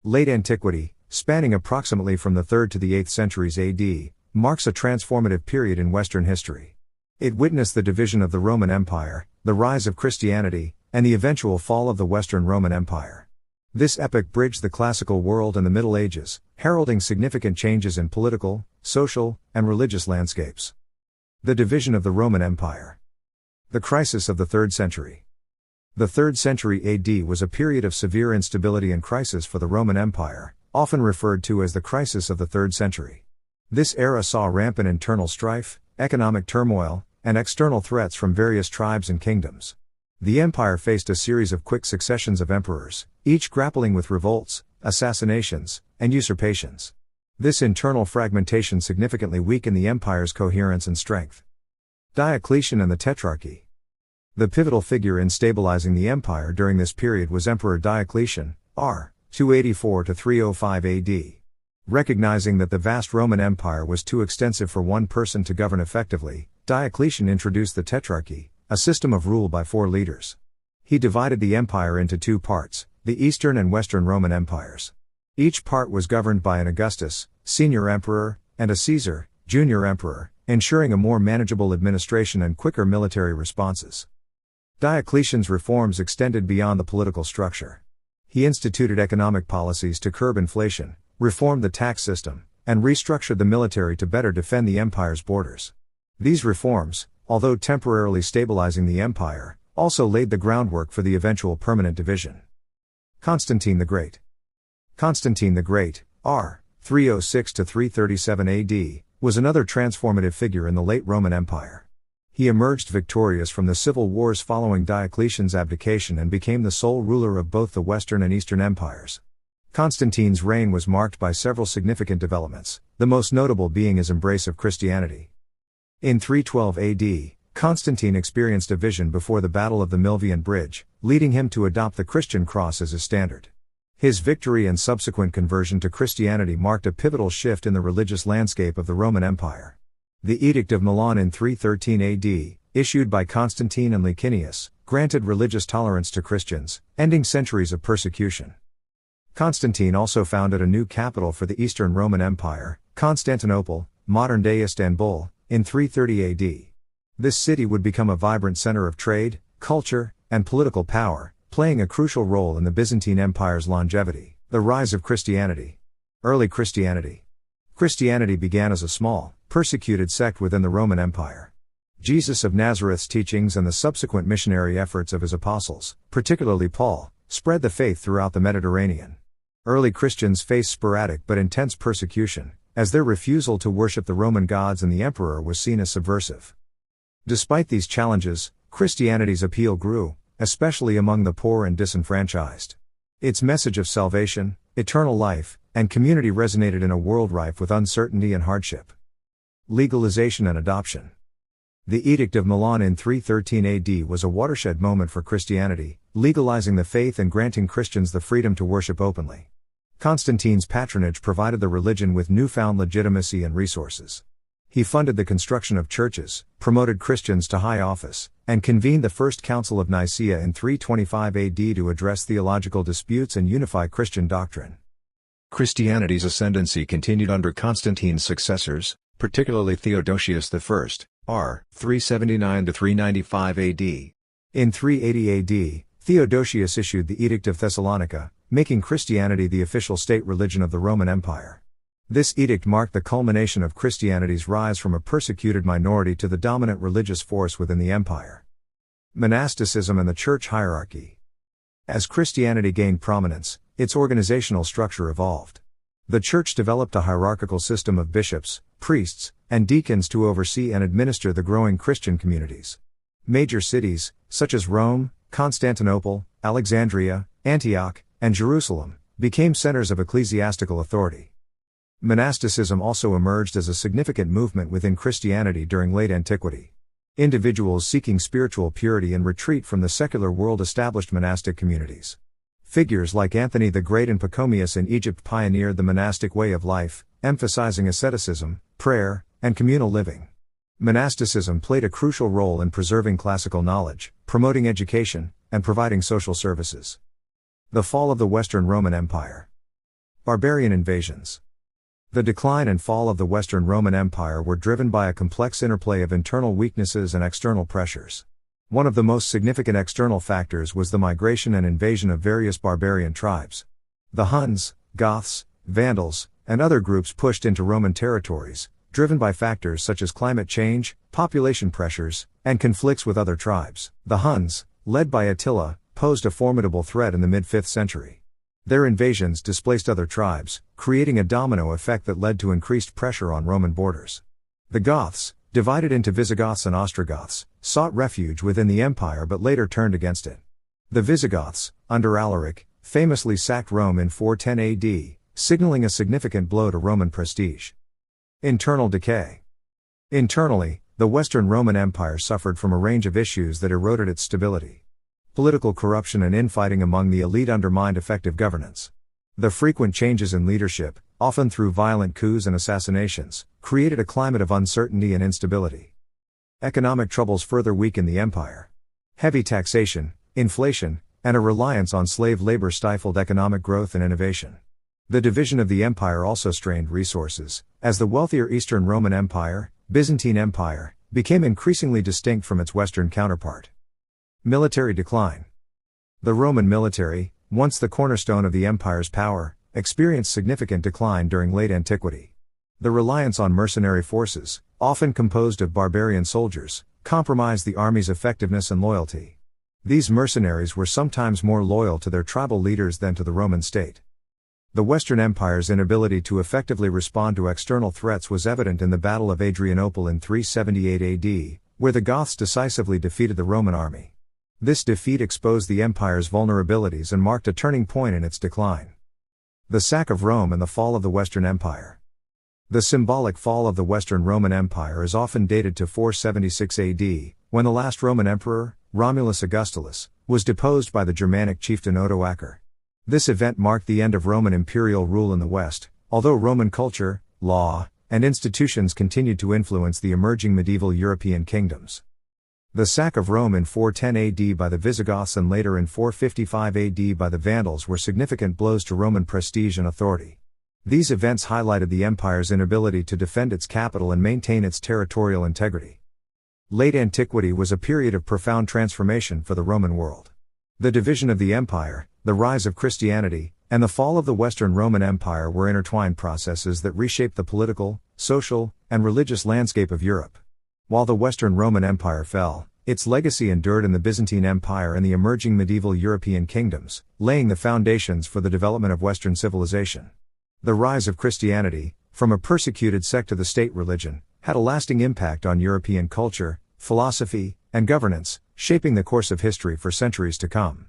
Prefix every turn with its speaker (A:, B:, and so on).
A: Late Antiquity, spanning approximately from the 3rd to the 8th centuries AD, marks a transformative period in Western history. It witnessed the division of the Roman Empire, the rise of Christianity, and the eventual fall of the Western Roman Empire. This epoch bridged the classical world and the Middle Ages, heralding significant changes in political, social, and religious landscapes. The division of the Roman Empire. The crisis of the 3rd century. The 3rd century AD was a period of severe instability and crisis for the Roman Empire, often referred to as the crisis of the 3rd century. This era saw rampant internal strife, economic turmoil, and external threats from various tribes and kingdoms. The empire faced a series of quick successions of emperors, each grappling with revolts, assassinations, and usurpations. This internal fragmentation significantly weakened the empire's coherence and strength. Diocletian and the Tetrarchy. The pivotal figure in stabilizing the empire during this period was Emperor Diocletian, r. 284 to 305 AD. Recognizing that the vast Roman Empire was too extensive for one person to govern effectively, Diocletian introduced the Tetrarchy, a system of rule by 4 leaders. He divided the empire into 2 parts, the Eastern and Western Roman Empires. Each part was governed by an Augustus, senior emperor, and a Caesar, junior emperor, ensuring a more manageable administration and quicker military responses. Diocletian's reforms extended beyond the political structure. He instituted economic policies to curb inflation, reformed the tax system, and restructured the military to better defend the empire's borders. These reforms, although temporarily stabilizing the empire, also laid the groundwork for the eventual permanent division. Constantine the Great. Constantine the Great, r. 306 to 337 AD, was another transformative figure in the late Roman Empire. He emerged victorious from the civil wars following Diocletian's abdication and became the sole ruler of both the Western and Eastern empires. Constantine's reign was marked by several significant developments, the most notable being his embrace of Christianity. In 312 AD, Constantine experienced a vision before the Battle of the Milvian Bridge, leading him to adopt the Christian cross as his standard. His victory and subsequent conversion to Christianity marked a pivotal shift in the religious landscape of the Roman Empire. The Edict of Milan in 313 AD, issued by Constantine and Licinius, granted religious tolerance to Christians, ending centuries of persecution. Constantine also founded a new capital for the Eastern Roman Empire, Constantinople, modern-day Istanbul, in 330 AD. This city would become a vibrant center of trade, culture, and political power, playing a crucial role in the Byzantine Empire's longevity. The rise of Christianity. Early Christianity. Christianity began as a small, persecuted sect within the Roman Empire. Jesus of Nazareth's teachings and the subsequent missionary efforts of his apostles, particularly Paul, spread the faith throughout the Mediterranean. Early Christians faced sporadic but intense persecution, as their refusal to worship the Roman gods and the emperor was seen as subversive. Despite these challenges, Christianity's appeal grew, especially among the poor and disenfranchised. Its message of salvation, eternal life, and community resonated in a world rife with uncertainty and hardship. Legalization and adoption. The Edict of Milan in 313 AD was a watershed moment for Christianity, legalizing the faith and granting Christians the freedom to worship openly. Constantine's patronage provided the religion with newfound legitimacy and resources. He funded the construction of churches, promoted Christians to high office, and convened the First Council of Nicaea in 325 AD to address theological disputes and unify Christian doctrine. Christianity's ascendancy continued under Constantine's successors, particularly Theodosius I, r. 379 to 395 AD. In 380 AD, Theodosius issued the Edict of Thessalonica, making Christianity the official state religion of the Roman Empire. This edict marked the culmination of Christianity's rise from a persecuted minority to the dominant religious force within the empire. Monasticism and the church hierarchy. As Christianity gained prominence, its organizational structure evolved. The church developed a hierarchical system of bishops, priests, and deacons to oversee and administer the growing Christian communities. Major cities, such as Rome, Constantinople, Alexandria, Antioch, and Jerusalem, became centers of ecclesiastical authority. Monasticism also emerged as a significant movement within Christianity during late antiquity. Individuals seeking spiritual purity and retreat from the secular world established monastic communities. Figures like Anthony the Great and Pachomius in Egypt pioneered the monastic way of life, emphasizing asceticism, prayer, and communal living. Monasticism played a crucial role in preserving classical knowledge, promoting education, and providing social services. The fall of the Western Roman Empire. Barbarian invasions. The decline and fall of the Western Roman Empire were driven by a complex interplay of internal weaknesses and external pressures. One of the most significant external factors was the migration and invasion of various barbarian tribes. The Huns, Goths, Vandals, and other groups pushed into Roman territories, driven by factors such as climate change, population pressures, and conflicts with other tribes. The Huns, led by Attila, posed a formidable threat in the mid-5th century. Their invasions displaced other tribes, creating a domino effect that led to increased pressure on Roman borders. The Goths, divided into Visigoths and Ostrogoths, sought refuge within the empire but later turned against it. The Visigoths, under Alaric, famously sacked Rome in 410 AD, signaling a significant blow to Roman prestige. Internal decay. Internally, the Western Roman Empire suffered from a range of issues that eroded its stability. Political corruption and infighting among the elite undermined effective governance. The frequent changes in leadership, often through violent coups and assassinations, created a climate of uncertainty and instability. Economic troubles further weakened the empire. Heavy taxation, inflation, and a reliance on slave labor stifled economic growth and innovation. The division of the empire also strained resources, as the wealthier Eastern Roman Empire, Byzantine Empire, became increasingly distinct from its Western counterpart. Military decline. The Roman military, once the cornerstone of the empire's power, experienced significant decline during late antiquity. The reliance on mercenary forces, often composed of barbarian soldiers, compromised the army's effectiveness and loyalty. These mercenaries were sometimes more loyal to their tribal leaders than to the Roman state. The Western Empire's inability to effectively respond to external threats was evident in the Battle of Adrianople in 378 AD, where the Goths decisively defeated the Roman army. This defeat exposed the empire's vulnerabilities and marked a turning point in its decline. The sack of Rome and the fall of the Western Empire. The symbolic fall of the Western Roman Empire is often dated to 476 AD, when the last Roman emperor, Romulus Augustulus, was deposed by the Germanic chieftain Odoacer. This event marked the end of Roman imperial rule in the West, although Roman culture, law, and institutions continued to influence the emerging medieval European kingdoms. The sack of Rome in 410 AD by the Visigoths and later in 455 AD by the Vandals were significant blows to Roman prestige and authority. These events highlighted the empire's inability to defend its capital and maintain its territorial integrity. Late antiquity was a period of profound transformation for the Roman world. The division of the empire, the rise of Christianity, and the fall of the Western Roman Empire were intertwined processes that reshaped the political, social, and religious landscape of Europe. While the Western Roman Empire fell, its legacy endured in the Byzantine Empire and the emerging medieval European kingdoms, laying the foundations for the development of Western civilization. The rise of Christianity, from a persecuted sect to the state religion, had a lasting impact on European culture, philosophy, and governance, shaping the course of history for centuries to come.